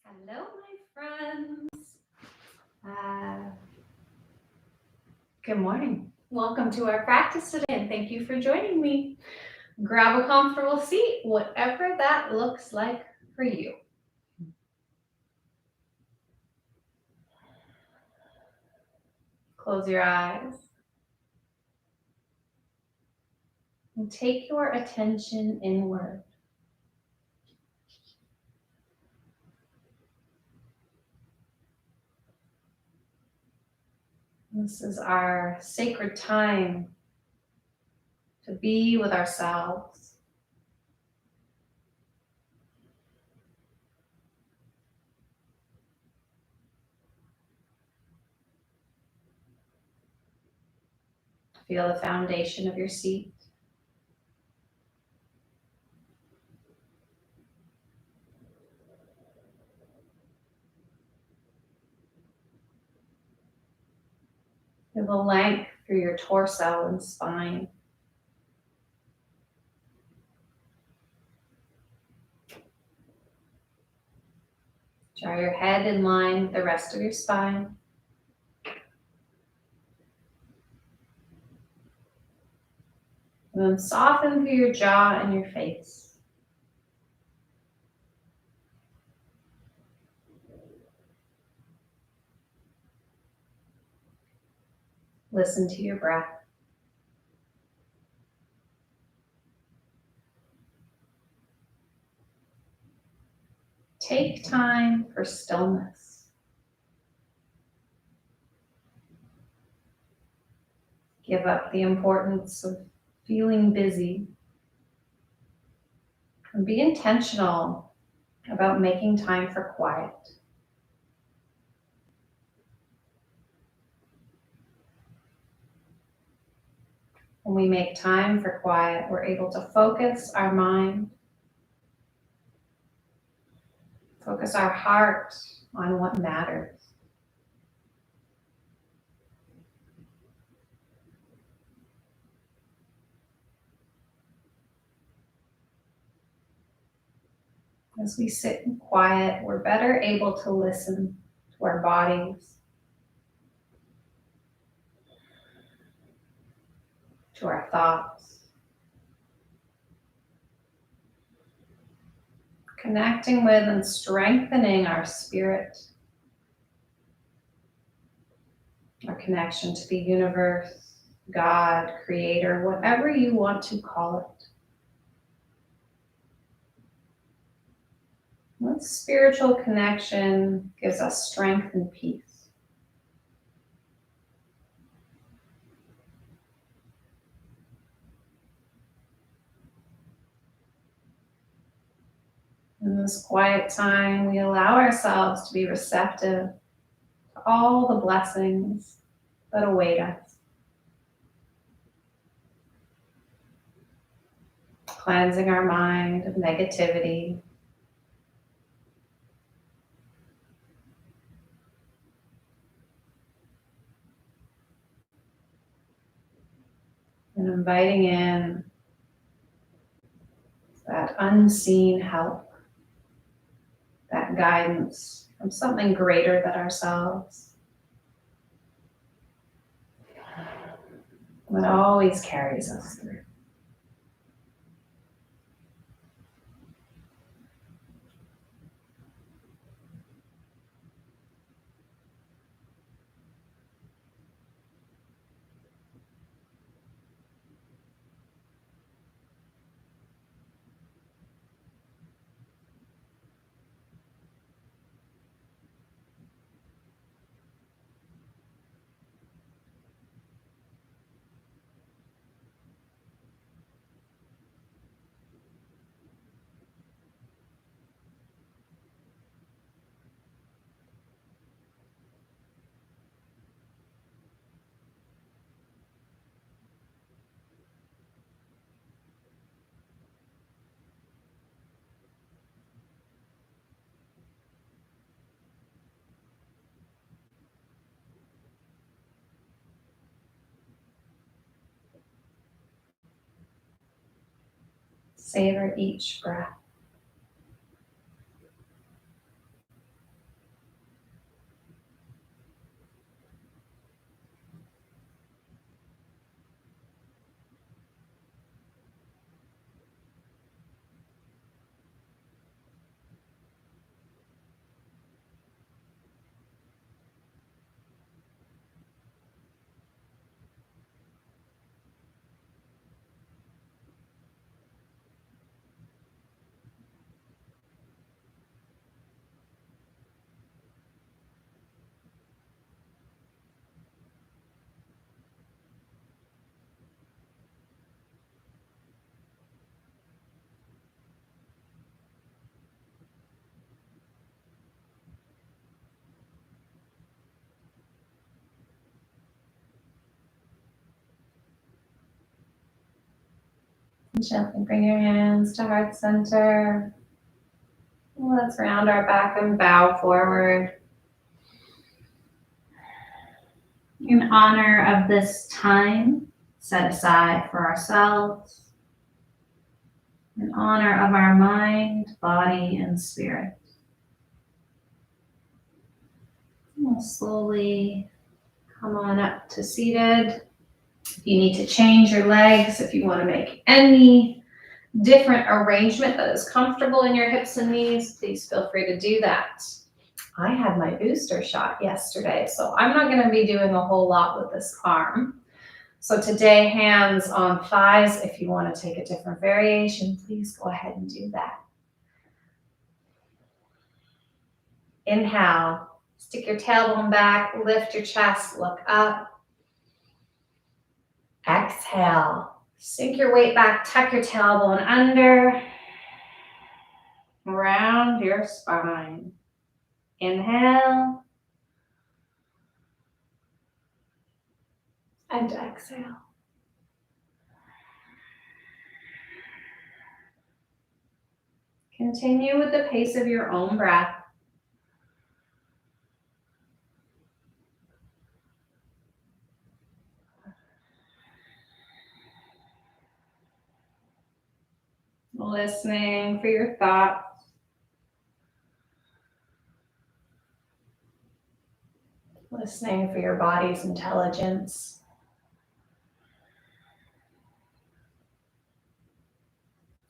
Hello, my friends. Good morning. Welcome to our practice today, and thank you for joining me. Grab a comfortable seat, whatever that looks like for you. Close your eyes and take your attention inward. This is our sacred time to be with ourselves. Feel the foundation of your seat. Feel the length through your torso and spine. Draw your head in line with the rest of your spine. And then soften through your jaw and your face. Listen to your breath. Take time for stillness. Give up the importance of feeling busy. And be intentional about making time for quiet. When we make time for quiet, we're able to focus our mind, focus our heart on what matters. As we sit in quiet, we're better able to listen to our bodies, to our thoughts, connecting with and strengthening our spirit, our connection to the universe, God, Creator, whatever you want to call it. This spiritual connection gives us strength and peace. In this quiet time, we allow ourselves to be receptive to all the blessings that await us. Cleansing our mind of negativity. And inviting in that unseen help, that guidance from something greater than ourselves, that always carries us through. Savor each breath. Gently bring your hands to heart center. Let's round our back and bow forward. In honor of this time set aside for ourselves, in honor of our mind, body, and spirit. We'll slowly come on up to seated. If you need to change your legs, if you want to make any different arrangement that is comfortable in your hips and knees, please feel free to do that. I had my booster shot yesterday, so I'm not going to be doing a whole lot with this arm. So today, hands on thighs. If you want to take a different variation, please go ahead and do that. Inhale, stick your tailbone back, lift your chest, look up. Exhale, sink your weight back, tuck your tailbone under. Round your spine. Inhale. And exhale. Continue with the pace of your own breath. Listening for your thoughts. Listening for your body's intelligence.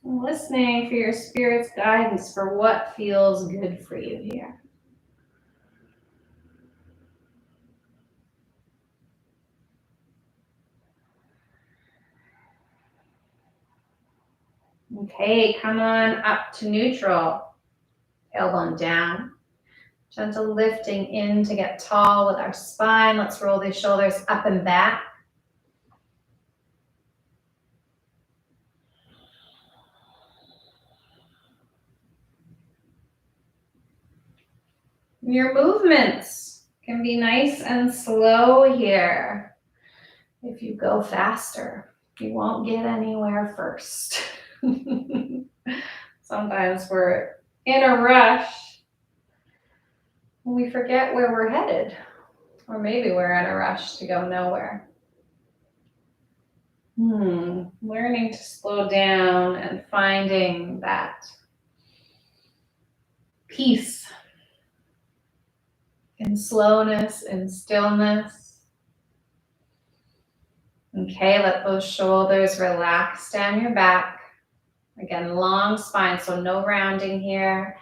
Listening for your spirit's guidance for what feels good for you here. Okay, come on up to neutral. Tailbone down. Gentle lifting in to get tall with our spine. Let's roll these shoulders up and back. Your movements can be nice and slow here. If you go faster, you won't get anywhere first. Sometimes we're in a rush and we forget where we're headed. Or maybe we're in a rush to go nowhere. Learning to slow down and finding that peace in slowness and stillness. Okay, let those shoulders relax down your back. Again, long spine, so no rounding here.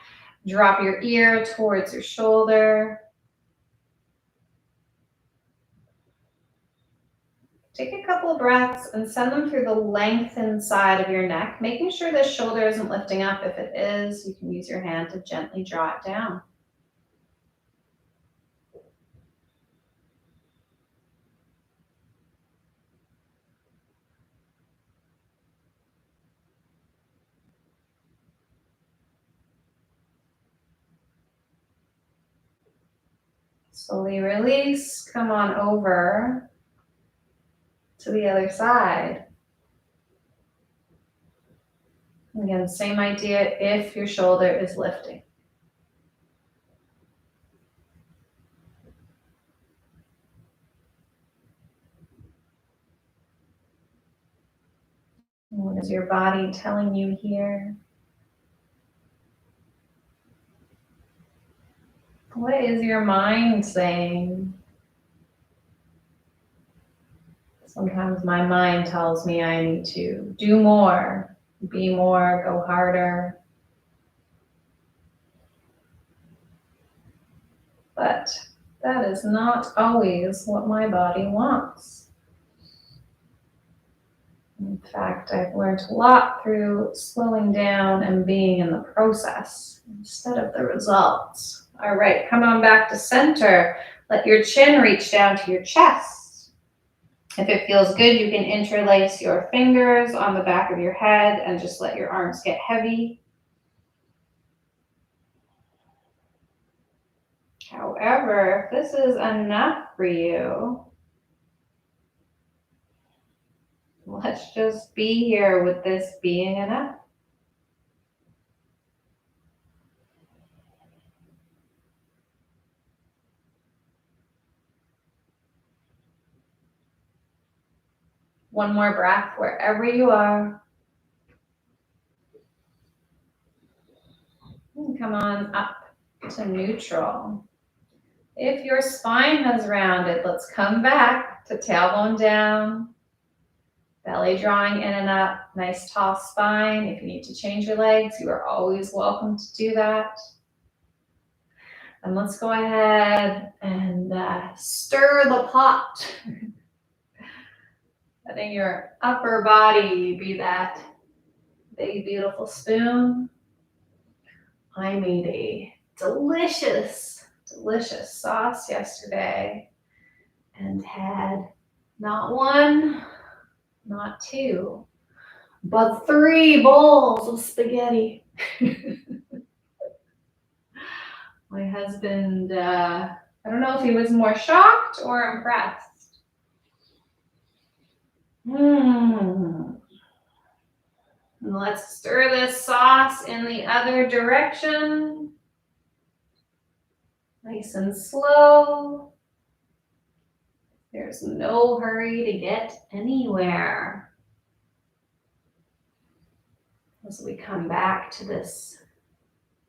Drop your ear towards your shoulder. Take a couple of breaths and send them through the lengthened side of your neck, making sure the shoulder isn't lifting up. If it is, you can use your hand to gently draw it down. Slowly release, come on over to the other side. Again, same idea if your shoulder is lifting. What is your body telling you here? What is your mind saying? Sometimes my mind tells me I need to do more, be more, go harder. But that is not always what my body wants. In fact, I've learned a lot through slowing down and being in the process instead of the results. All right, come on back to center. Let your chin reach down to your chest. If it feels good, you can interlace your fingers on the back of your head and just let your arms get heavy. However, if this is enough for you, Let's just be here with this being enough. One more breath wherever you are. And come on up to neutral. If your spine has rounded, let's come back to tailbone down. Belly drawing in and up, nice tall spine. If you need to change your legs, you are always welcome to do that. And let's go ahead and stir the pot. Letting your upper body be that big, beautiful spoon. I made a delicious sauce yesterday and had not one, not two, but 3 bowls of spaghetti. My husband, I don't know if he was more shocked or impressed. And let's stir this sauce in the other direction. Nice and slow. There's no hurry to get anywhere. As we come back to this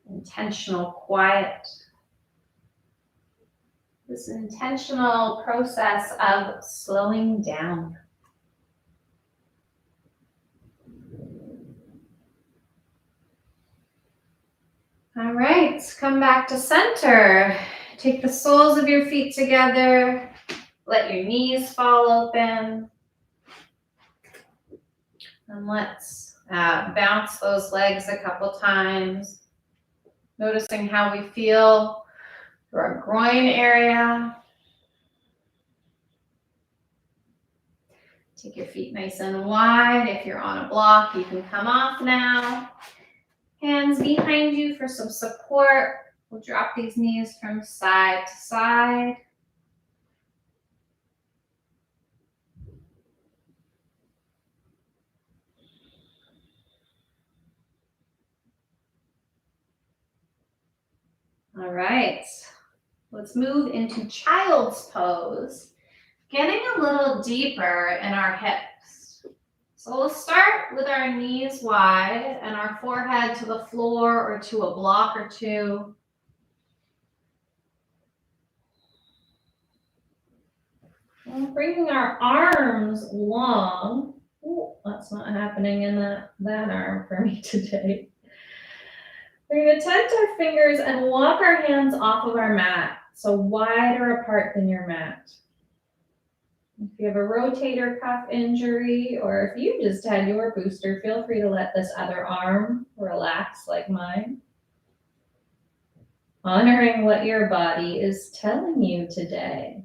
intentional quiet, this intentional process of slowing down. All right, come back to center. Take the soles of your feet together. Let your knees fall open. And let's bounce those legs a couple times. Noticing how we feel through our groin area. Take your feet nice and wide. If you're on a block, you can come off now. Hands behind you for some support. We'll drop these knees from side to side. All right, let's move into child's pose, getting a little deeper in our hips. So we'll start with our knees wide and our forehead to the floor or to a block or two. And bringing our arms long. Oh, that's not happening in that arm for me today. We're going to tense our fingers and walk our hands off of our mat, so wider apart than your mat. If you have a rotator cuff injury, or if you just had your booster, feel free to let this other arm relax like mine. Honoring what your body is telling you today.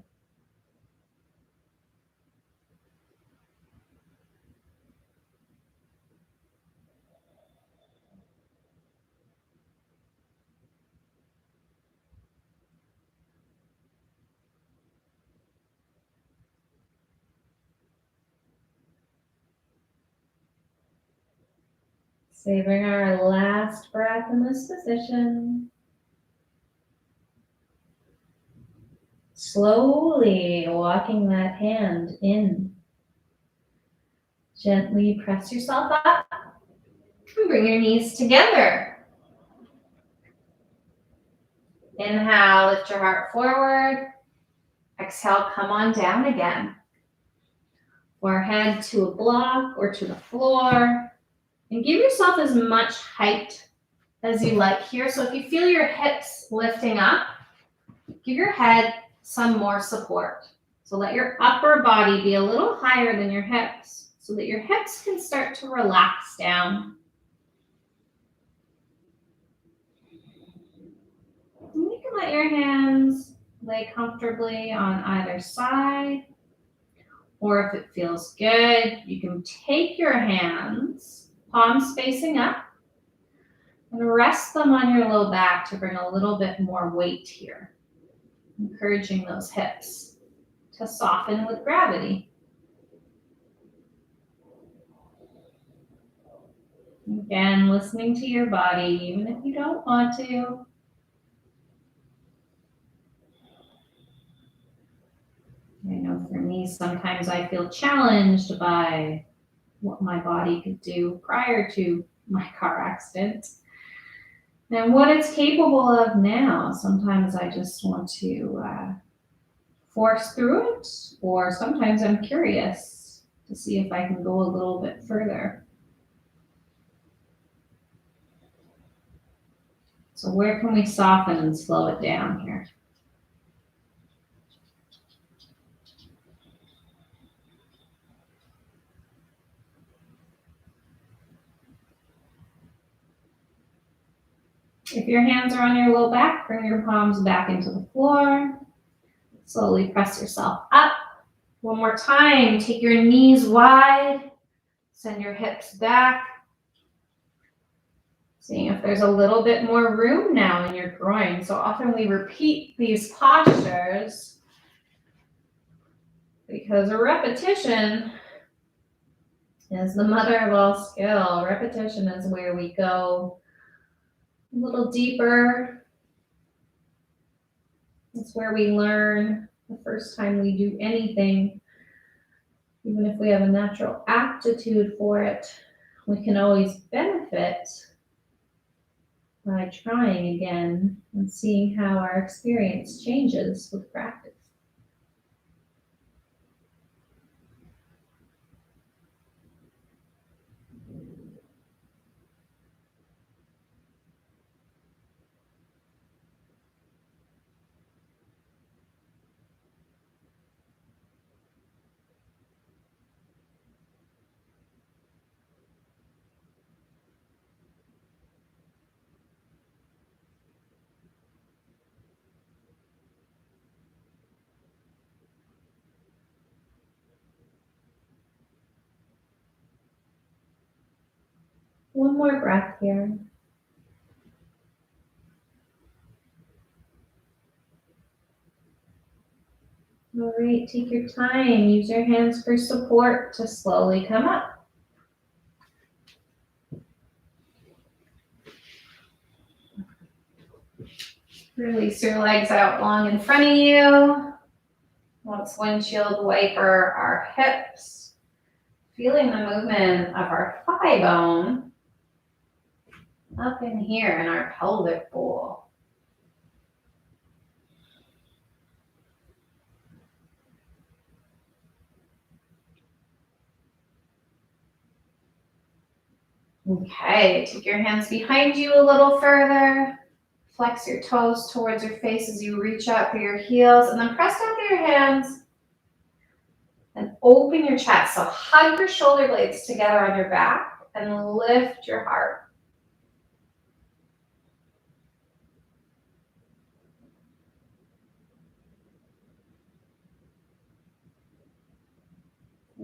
Savoring our last breath in this position. Slowly walking that hand in. Gently press yourself up and bring your knees together. Inhale, lift your heart forward. Exhale, come on down again. Forehead to a block or to the floor. And give yourself as much height as you like here. So if you feel your hips lifting up, give your head some more support. So let your upper body be a little higher than your hips so that your hips can start to relax down. And you can let your hands lay comfortably on either side. Or if it feels good, you can take your hands, palms facing up, and rest them on your low back to bring a little bit more weight here. Encouraging those hips to soften with gravity. Again, listening to your body, even if you don't want to. I know for me, sometimes I feel challenged by what my body could do prior to my car accident and what it's capable of now. Sometimes I just want to force through it, or sometimes I'm curious to see if I can go a little bit further. So where can we soften and slow it down here? If your hands are on your low back, bring your palms back into the floor. Slowly press yourself up. One more time, take your knees wide. Send your hips back. Seeing if there's a little bit more room now in your groin. So often we repeat these postures because a repetition is the mother of all skill. Repetition is where we go a little deeper. It's where we learn the first time we do anything. Even if we have a natural aptitude for it, we can always benefit by trying again and seeing how our experience changes with practice. One more breath here. All right, take your time. Use your hands for support to slowly come up. Release your legs out long in front of you. Let's windshield wiper our hips. Feeling the movement of our thigh bone up in here in our pelvic bowl. Okay, take your hands behind you a little further. Flex your toes towards your face as you reach out for your heels, and then press down through your hands and open your chest. So hug your shoulder blades together on your back and lift your heart.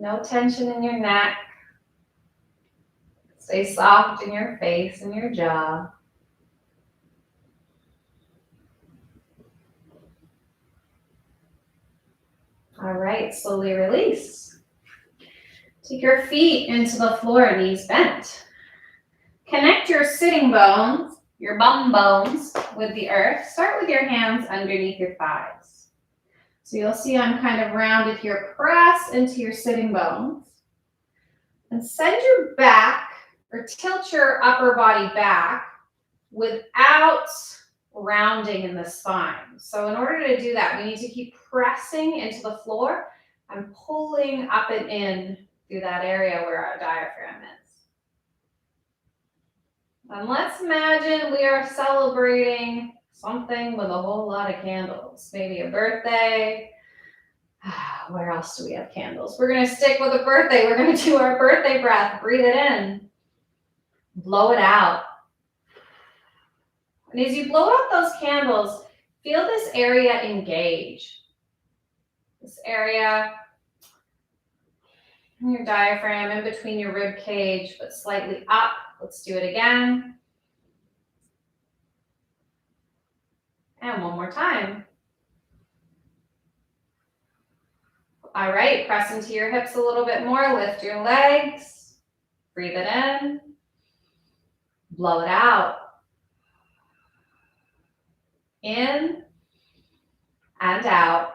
No tension in your neck. Stay soft in your face and your jaw. All right, slowly release. Take your feet into the floor, knees bent. Connect your sitting bones, your bum bones, with the earth. Start with your hands underneath your thighs. So you'll see I'm kind of rounded here. Press into your sitting bones. And send your back, or tilt your upper body back without rounding in the spine. So in order to do that, we need to keep pressing into the floor and pulling up and in through that area where our diaphragm is. And let's imagine we are celebrating something with a whole lot of candles, maybe a birthday. Where else do we have candles? We're going to stick with a birthday. We're going to do our birthday breath. Breathe it in. Blow it out. And as you blow out those candles, feel this area engage. This area in your diaphragm, in between your rib cage, but slightly up. Let's do it again. And one more time. All right, press into your hips a little bit more. Lift your legs. Breathe it in. Blow it out. In and out.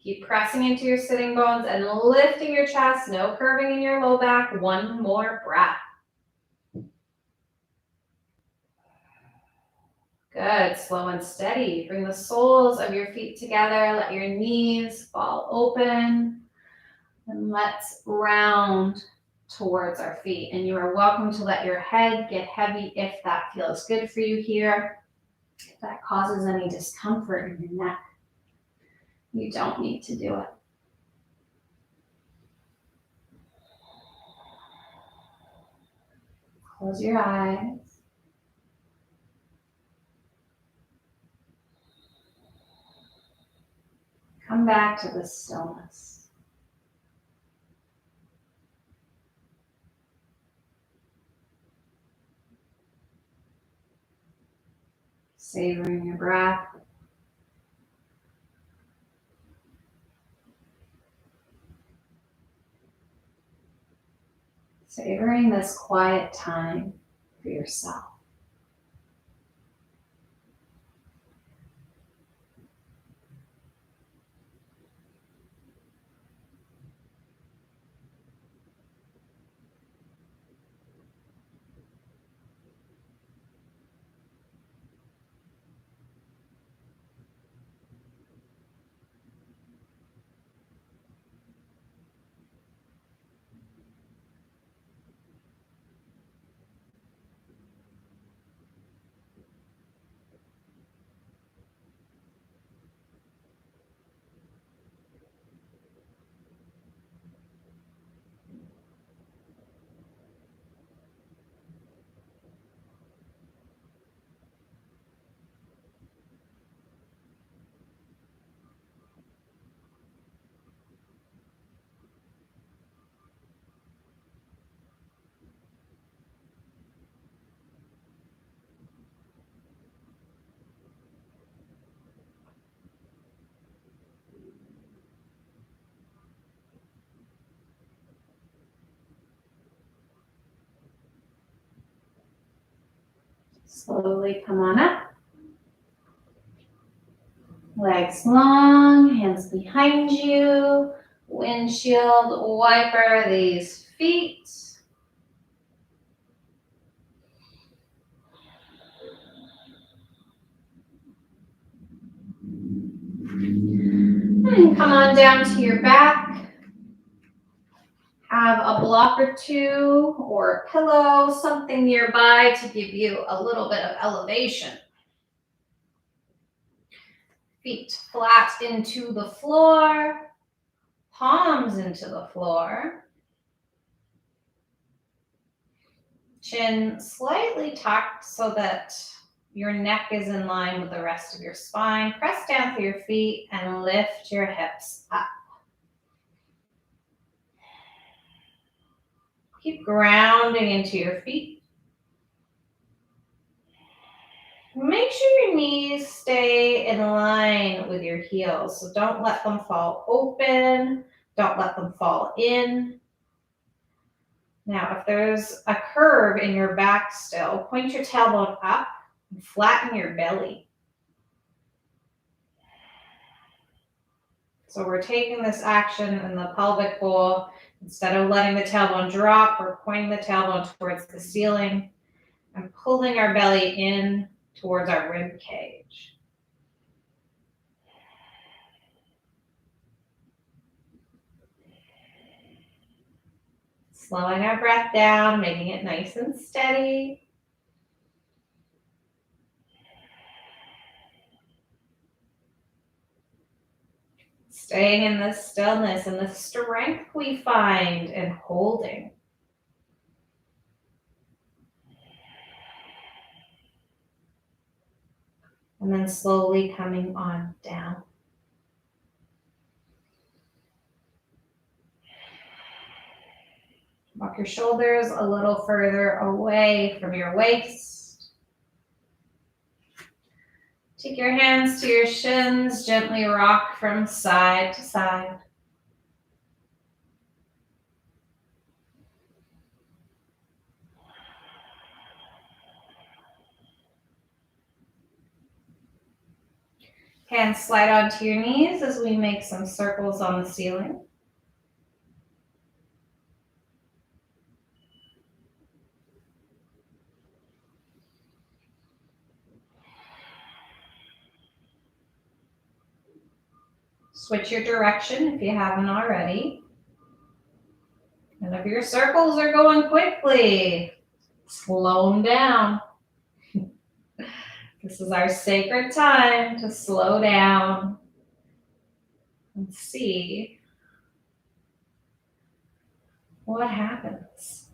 Keep pressing into your sitting bones and lifting your chest. No curving in your low back. One more breath. Good. Slow and steady. Bring the soles of your feet together. Let your knees fall open. And let's round towards our feet. And you are welcome to let your head get heavy if that feels good for you here. If that causes any discomfort in your neck, you don't need to do it. Close your eyes. Come back to the stillness. Savoring your breath. Savoring this quiet time for yourself. Slowly come on up. Legs long, hands behind you. Windshield wiper these feet. And come on down to your back. Have a block or two or a pillow, something nearby to give you a little bit of elevation. Feet flat into the floor, palms into the floor. Chin slightly tucked so that your neck is in line with the rest of your spine. Press down through your feet and lift your hips up. Keep grounding into your feet. Make sure your knees stay in line with your heels. So don't let them fall open. Don't let them fall in. Now, if there's a curve in your back still, point your tailbone up and flatten your belly. So we're taking this action in the pelvic bowl. Instead of letting the tailbone drop, we're pointing the tailbone towards the ceiling and pulling our belly in towards our rib cage. Slowing our breath down, making it nice and steady. Staying in this stillness and the strength we find in holding. And then slowly coming on down. Walk your shoulders a little further away from your waist. Take your hands to your shins, gently rock from side to side. Hands slide onto your knees as we make some circles on the ceiling. Switch your direction if you haven't already. And if your circles are going quickly, slow them down. This is our sacred time to slow down and see what happens.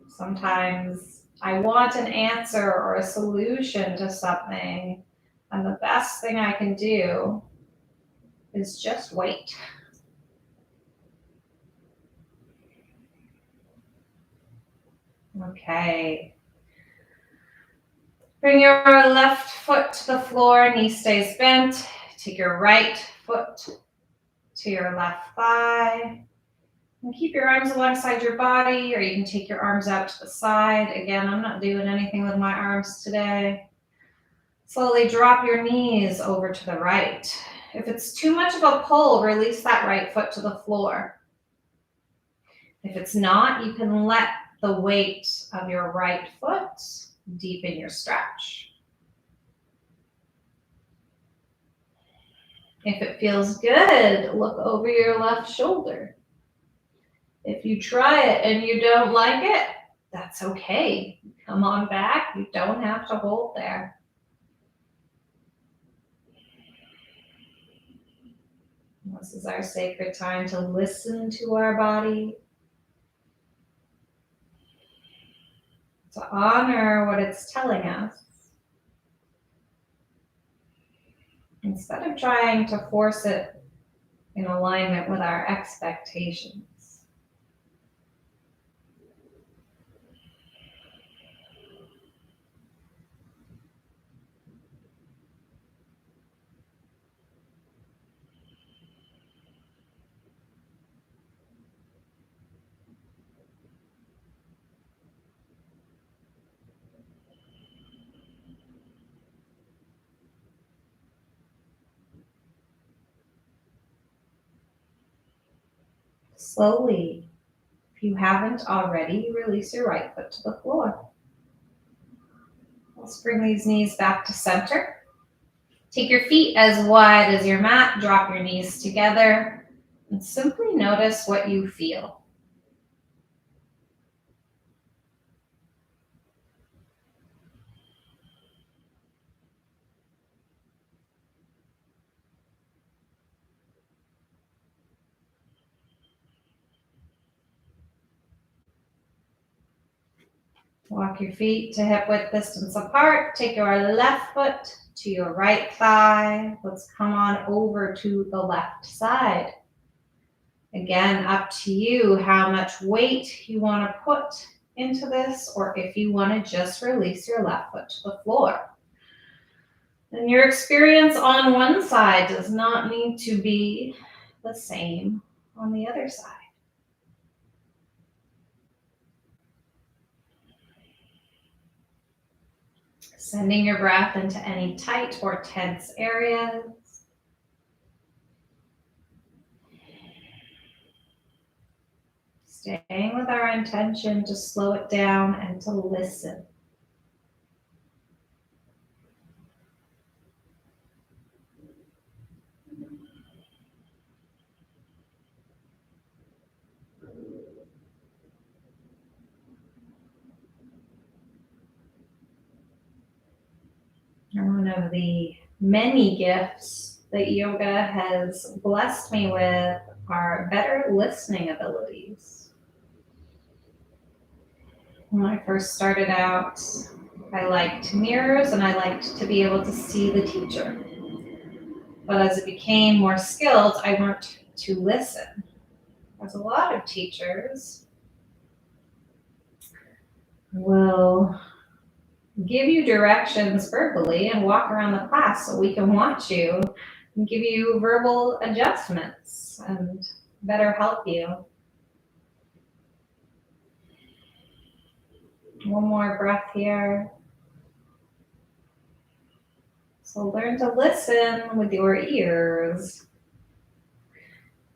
Sometimes I want an answer or a solution to something, and the best thing I can do is just wait. Okay. Bring your left foot to the floor, knee stays bent. Take your right foot to your left thigh. And keep your arms alongside your body, or you can take your arms out to the side. Again, I'm not doing anything with my arms today. Slowly drop your knees over to the right. If it's too much of a pull, release that right foot to the floor. If it's not, you can let the weight of your right foot deepen your stretch. If it feels good, look over your left shoulder. If you try it and you don't like it, that's okay. Come on back. You don't have to hold there. This is our sacred time to listen to our body, to honor what it's telling us, instead of trying to force it in alignment with our expectations. Slowly, if you haven't already, release your right foot to the floor. Let's bring these knees back to center. Take your feet as wide as your mat, drop your knees together, and simply notice what you feel. Walk your feet to hip width distance apart. Take your left foot to your right thigh. Let's come on over to the left side. Again, up to you how much weight you want to put into this, or if you want to just release your left foot to the floor. And your experience on one side does not need to be the same on the other side. Sending your breath into any tight or tense areas. Staying with our intention to slow it down and to listen. And one of the many gifts that yoga has blessed me with are better listening abilities. When I first started out, I liked mirrors and I liked to be able to see the teacher. But as it became more skilled, I learned to listen. There's a lot of teachers will give you directions verbally and walk around the class so we can watch you and give you verbal adjustments and better help you. One more breath here. So learn to listen with your ears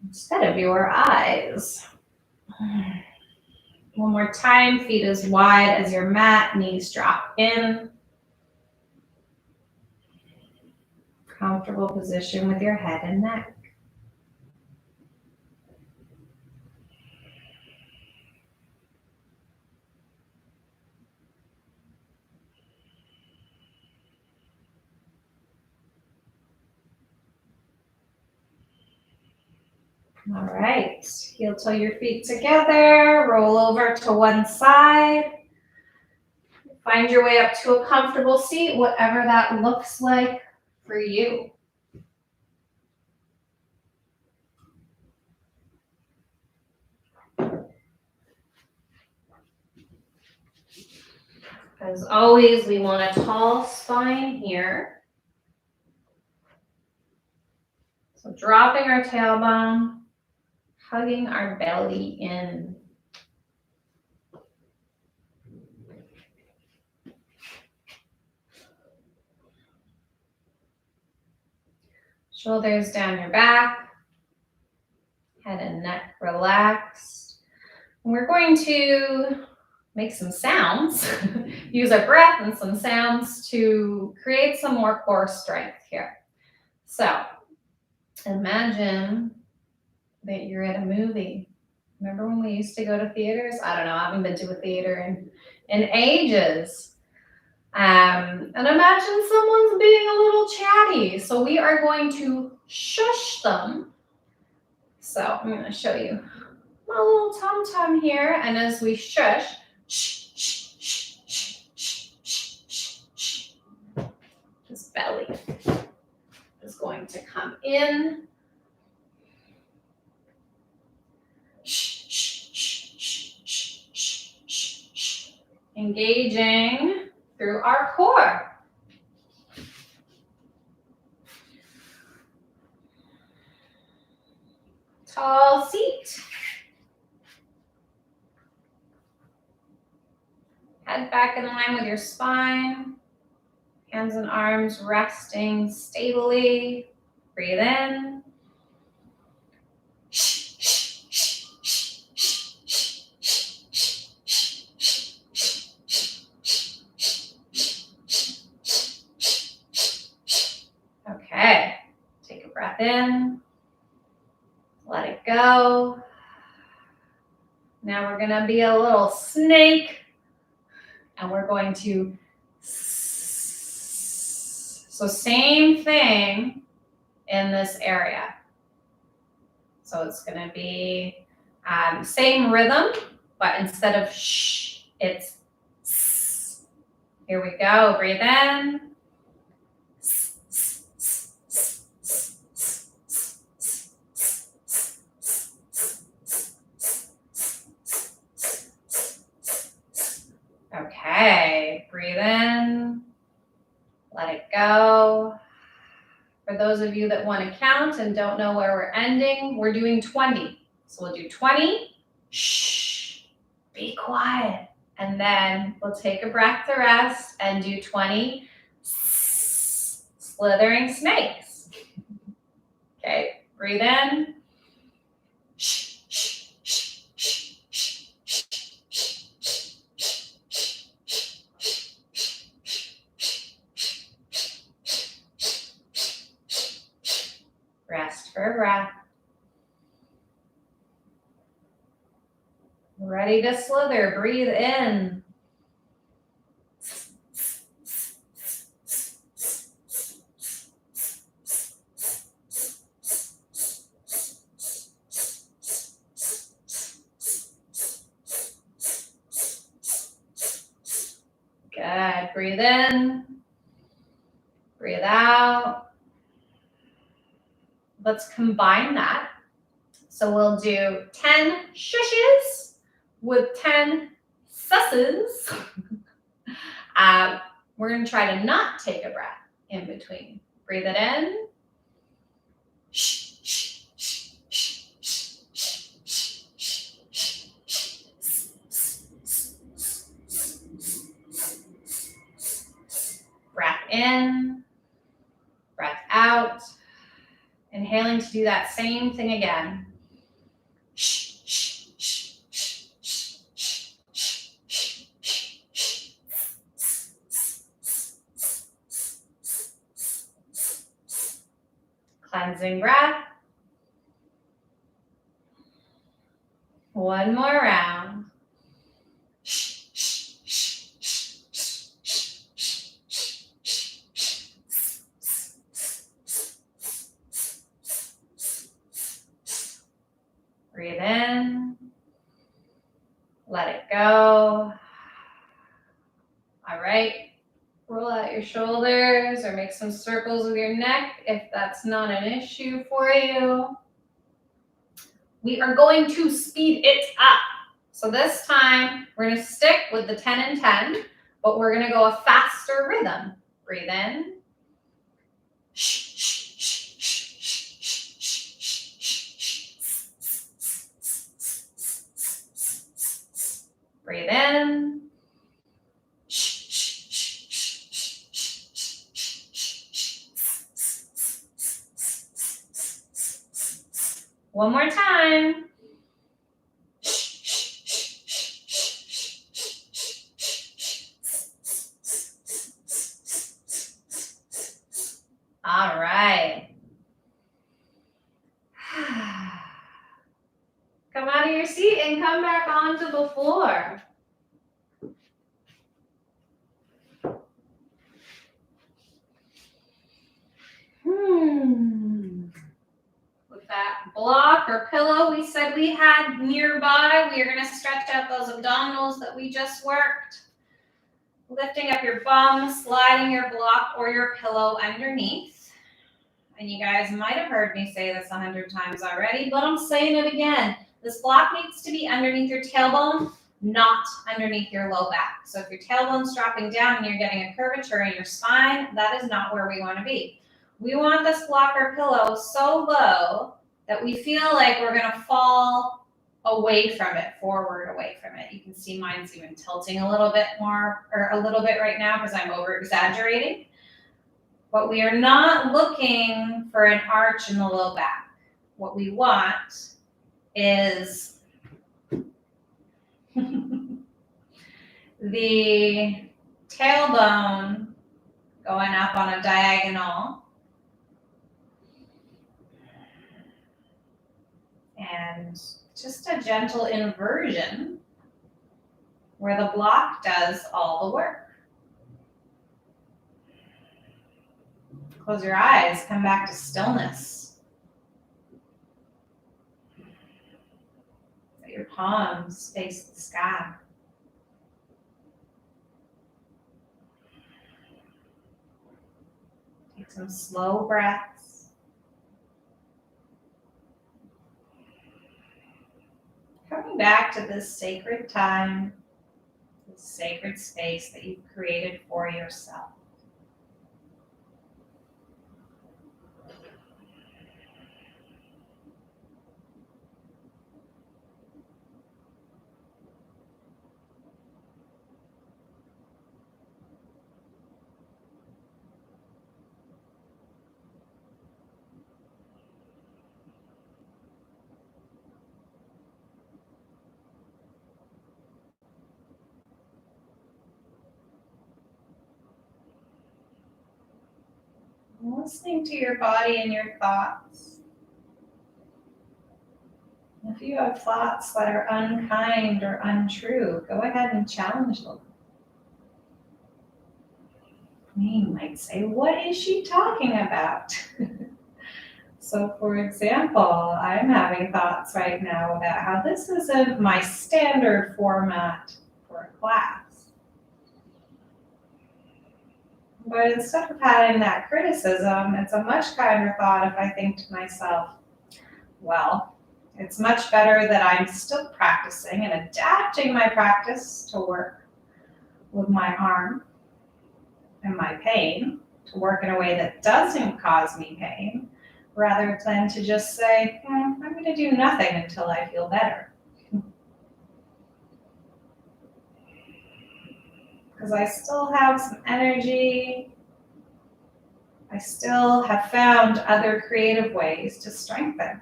instead of your eyes. One more time, feet as wide as your mat, knees drop in. Comfortable position with your head and neck. All right, heel toe your feet together, roll over to one side. Find your way up to a comfortable seat, whatever that looks like for you. As always, we want a tall spine here. So dropping our tailbone, hugging our belly in. Shoulders down your back, head and neck relaxed. And we're going to make some sounds, use our breath and some sounds to create some more core strength here. So imagine that you're at a movie. Remember when we used to go to theaters? I don't know, I haven't been to a theater in ages. And imagine someone's being a little chatty. So we are going to shush them. So I'm going to show you my little tum-tum here. And as we shush, shh, shh, shh, shh, shh, shh, shh, shh. This belly is going to come in. Shh, shh, shh, shh, shh, shh, shh, shh. Engaging through our core. Tall seat. Head back in line with your spine. Hands and arms resting stably. Breathe in. Okay, take a breath in. Let it go. Now we're going to be a little snake. And we're going to, so same thing in this area. So it's going to be same rhythm, but instead of shh, it's s. Here we go. Breathe in. Okay, breathe in, let it go. For those of you that want to count and don't know where we're ending, we're doing 20. So we'll do 20, shh, be quiet. And then we'll take a breath to rest and do 20 slithering snakes. Okay, breathe in. Shh, shh, shh, shh, shh, shh, shh, shh. Rest for a breath. Ready to slither. Breathe in. Good. Breathe in. Breathe out. Let's combine that. So we'll do 10 shushes with 10 susses. We're going to try to not take a breath in between. Breathe it in. Shh, shh, shh, shh, shh, shh, shh, shh, shh. Breath in. to do that same thing again. Cleansing breath. One more round. Breathe in. Let it go. All right. Roll out your shoulders or make some circles with your neck if that's not an issue for you. We are going to speed it up. So this time, we're going to stick with the 10 and 10, but we're going to go a faster rhythm. Breathe in. Breathe in. One more time. All right. Come out of your seat and come back onto the floor. With that block or pillow we said we had nearby, we are going to stretch out those abdominals that we just worked. Lifting up your bum, sliding your block or your pillow underneath. And you guys might have heard me say this 100 times already, but I'm saying it again. This block needs to be underneath your tailbone, not underneath your low back. So if your tailbone's dropping down and you're getting a curvature in your spine, that is not where we want to be. We want this block or pillow so low that we feel like we're going to fall away from it, forward away from it. You can see mine's even tilting a little bit more, or a little bit right now because I'm over exaggerating. But we are not looking for an arch in the low back. What we want is the tailbone going up on a diagonal and just a gentle inversion where the block does all the work. Close your eyes, come back to stillness. Let your palms face the sky. Take some slow breaths. Coming back to this sacred time, this sacred space that you've created for yourself. Listening to your body and your thoughts. If you have thoughts that are unkind or untrue, go ahead and challenge them. You might say, what is she talking about? So for example, I'm having thoughts right now about how this isn't my standard format for a class. But instead of having that criticism, it's a much kinder thought if I think to myself, well, it's much better that I'm still practicing and adapting my practice to work with my arm and my pain, to work in a way that doesn't cause me pain, rather than to just say, I'm going to do nothing until I feel better. Because I still have some energy I still have found other creative ways to strengthen.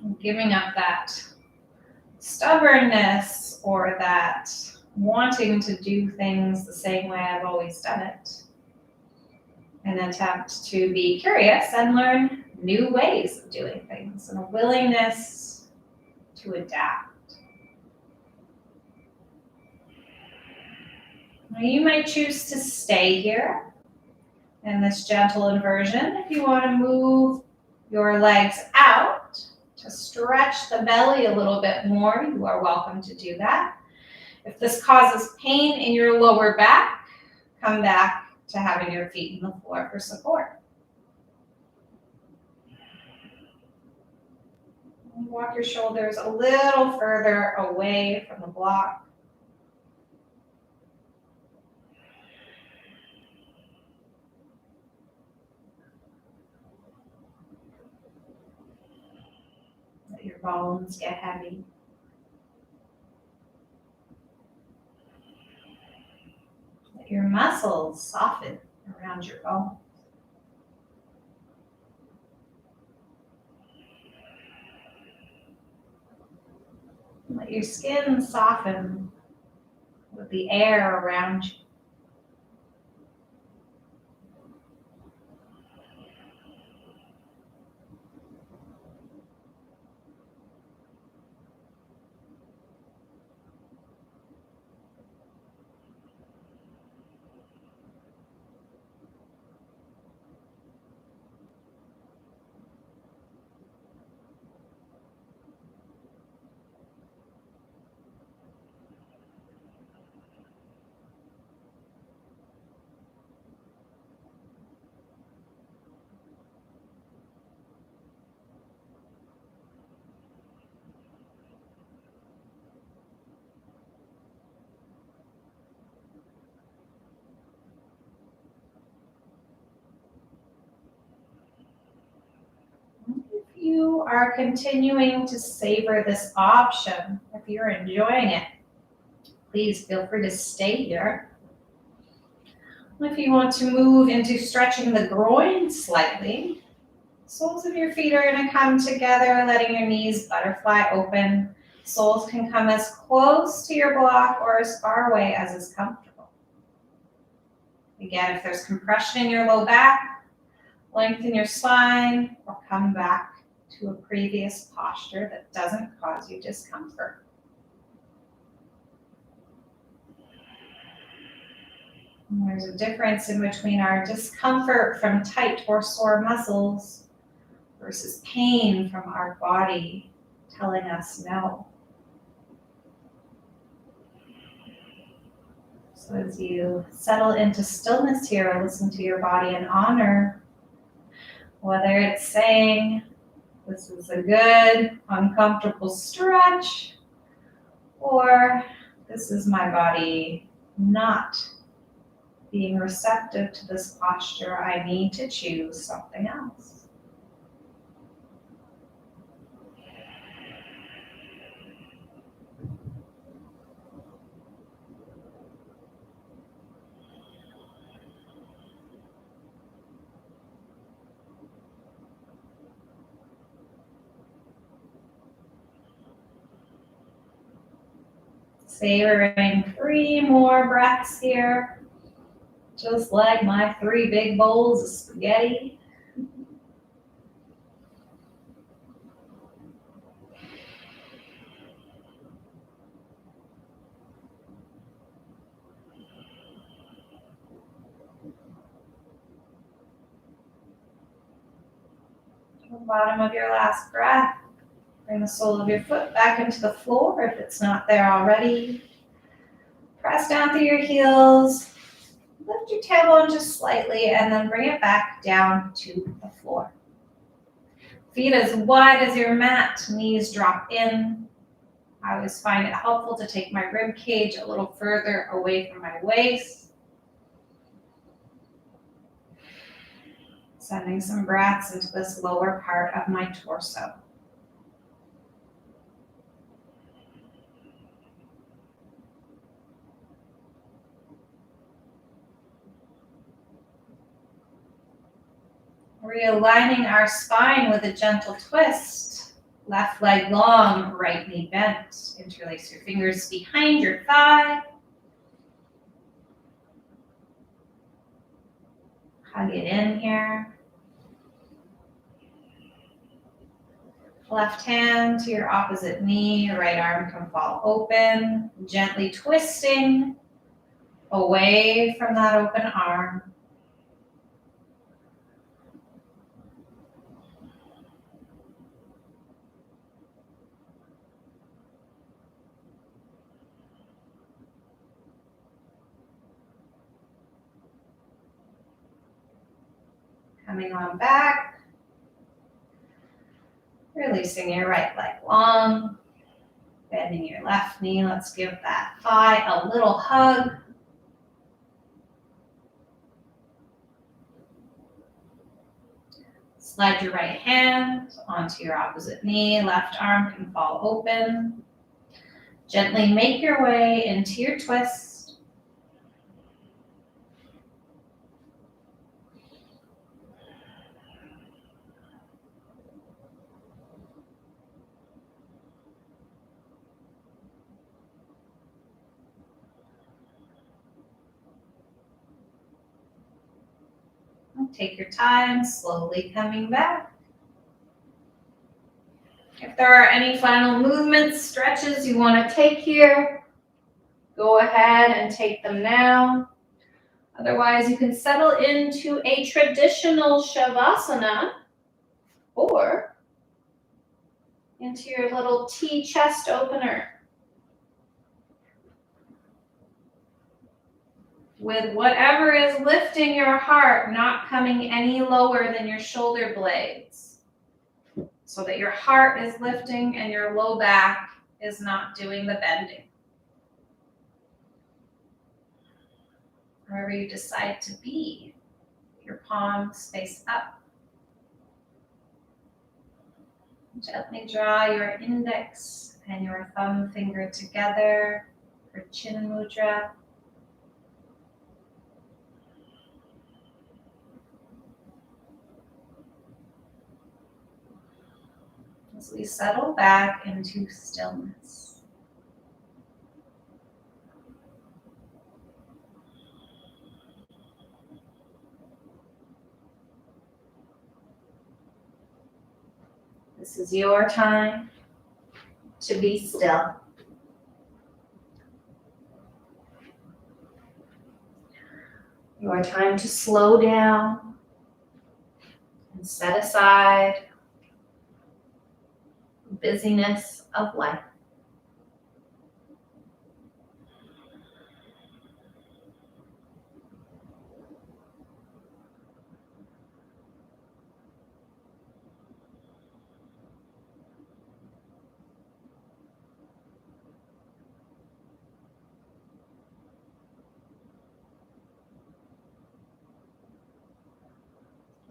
I'm giving up that stubbornness or that wanting to do things the same way I've always done it. An attempt to be curious and learn new ways of doing things and a willingness to adapt. Now, you might choose to stay here in this gentle inversion. If you want to move your legs out to stretch the belly a little bit more, you are welcome to do that. If this causes pain in your lower back, come back to having your feet on the floor for support. Walk your shoulders a little further away from the block. Let your bones get heavy. Let your muscles soften around your bones. Let your skin soften with the air around you. If you are continuing to savor this option, if you're enjoying it, please feel free to stay here. If you want to move into stretching the groin slightly, soles of your feet are going to come together, letting your knees butterfly open. Soles can come as close to your block or as far away as is comfortable. Again, if there's compression in your low back, lengthen your spine or come back to a previous posture that doesn't cause you discomfort. And there's a difference in between our discomfort from tight or sore muscles versus pain from our body telling us no. So as you settle into stillness here, listen to your body and honor whether it's saying, this is a good, uncomfortable stretch, or this is my body not being receptive to this posture. I need to choose something else. Savoring 3 more breaths here, just like my 3 big bowls of spaghetti. To the bottom of your last breath, bring the sole of your foot back into the floor if it's not there already. Press down through your heels. Lift your tailbone just slightly and then bring it back down to the floor. Feet as wide as your mat, knees drop in. I always find it helpful to take my rib cage a little further away from my waist. Sending some breaths into this lower part of my torso. Realigning our spine with a gentle twist. Left leg long, right knee bent. Interlace your fingers behind your thigh. Hug it in here. Left hand to your opposite knee. Right arm can fall open. Gently twisting away from that open arm. Coming on back. Releasing your right leg long. Bending your left knee. Let's give that thigh a little hug. Slide your right hand onto your opposite knee. Left arm can fall open. Gently make your way into your twist. Take your time, slowly coming back. If there are any final movements, stretches you want to take here, go ahead and take them now. Otherwise, you can settle into a traditional Shavasana or into your little T chest opener. With whatever is lifting your heart, not coming any lower than your shoulder blades. So that your heart is lifting and your low back is not doing the bending. Wherever you decide to be, your palms face up. Gently draw your index and your thumb finger together for Chin Mudra. As we settle back into stillness. This is your time to be still. Your time to slow down and set aside the busyness of life.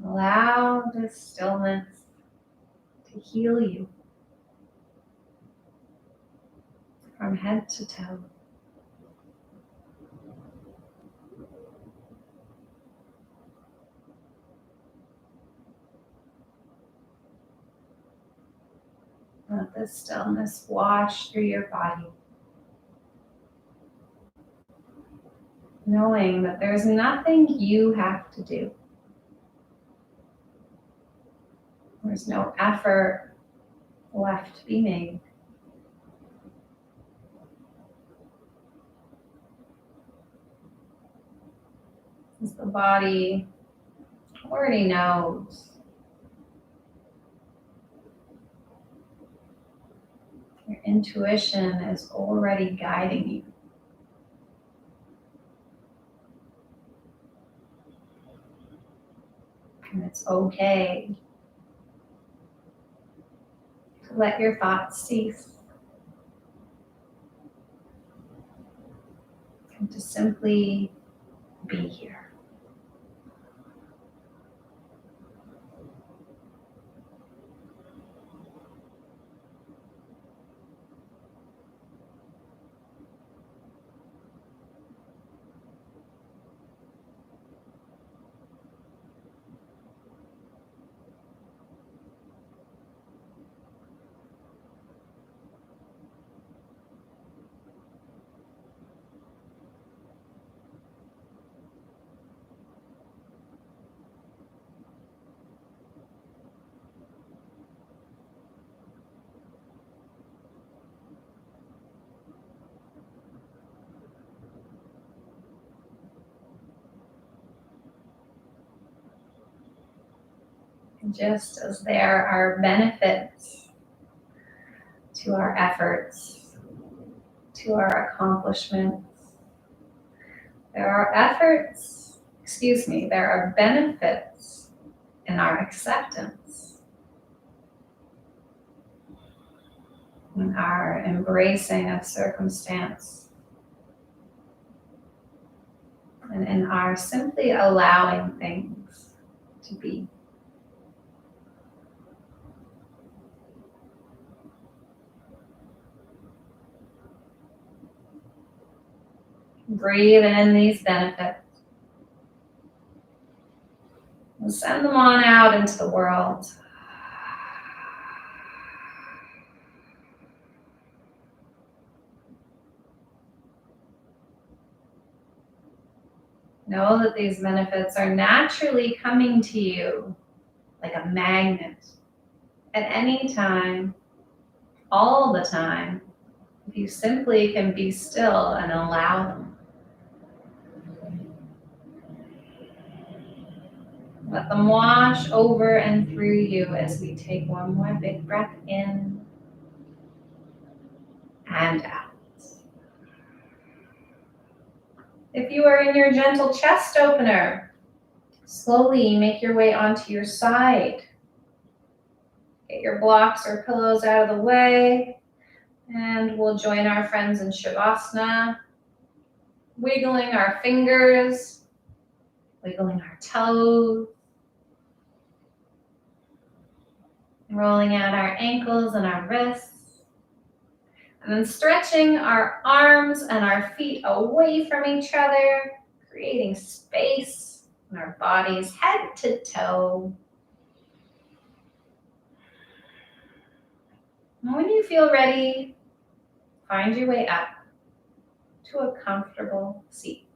Allow this stillness to heal you from head to toe. Let this stillness wash through your body, knowing that there's nothing you have to do. There's no effort left to be made. As the body already knows. Your intuition is already guiding you. And it's okay to let your thoughts cease. And to simply be here. Just as there are benefits to our efforts, to our accomplishments, there are benefits in our acceptance, in our embracing of circumstance, and in our simply allowing things to be. Breathe in these benefits and send them on out into the world. Know that these benefits are naturally coming to you like a magnet at any time, all the time, if you simply can be still and allow them. Let them wash over and through you as we take one more big breath in and out. If you are in your gentle chest opener, slowly make your way onto your side. Get your blocks or pillows out of the way, and we'll join our friends in Shavasana, wiggling our fingers, wiggling our toes, rolling out our ankles and our wrists, and then stretching our arms and our feet away from each other, creating space in our bodies, head to toe. And when you feel ready, find your way up to a comfortable seat.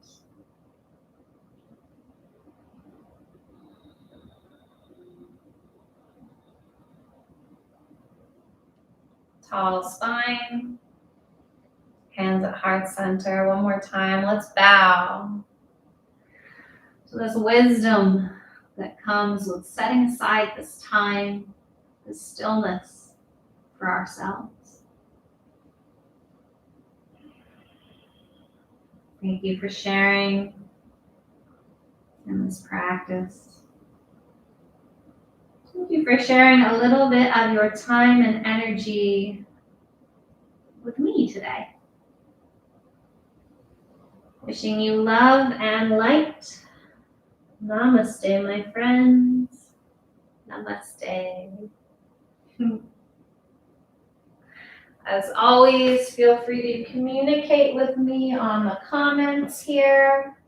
Tall spine, hands at heart center. One more time, let's bow. So this wisdom that comes with setting aside this time, this stillness for ourselves. Thank you for sharing in this practice. Thank you for sharing a little bit of your time and energy with me today. Wishing you love and light. Namaste, my friends. Namaste. As always, feel free to communicate with me on the comments here.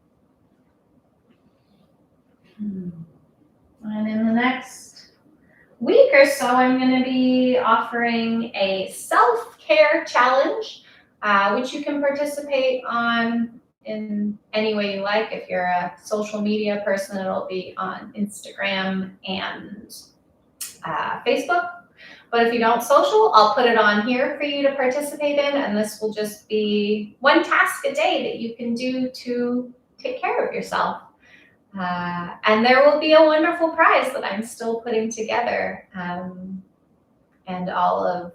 And in the next week or so, I'm going to be offering a self-care challenge, which you can participate on in any way you like. If you're a social media person, it'll be on Instagram and Facebook. But if you don't social, I'll put it on here for you to participate in, and this will just be one task a day that you can do to take care of yourself. And there will be a wonderful prize that I'm still putting together. And all of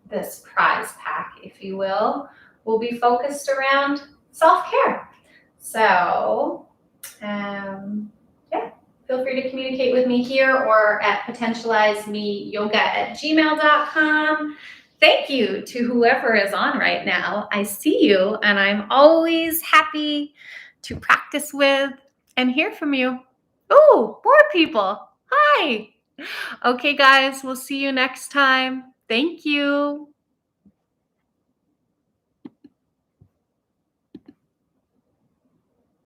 this prize pack, if you will be focused around self-care. So, feel free to communicate with me here or at potentializemeyoga@gmail.com. Thank you to whoever is on right now. I see you, and I'm always happy to practice with and hear from you. Oh, more people. Hi. Okay, guys, we'll see you next time. Thank you.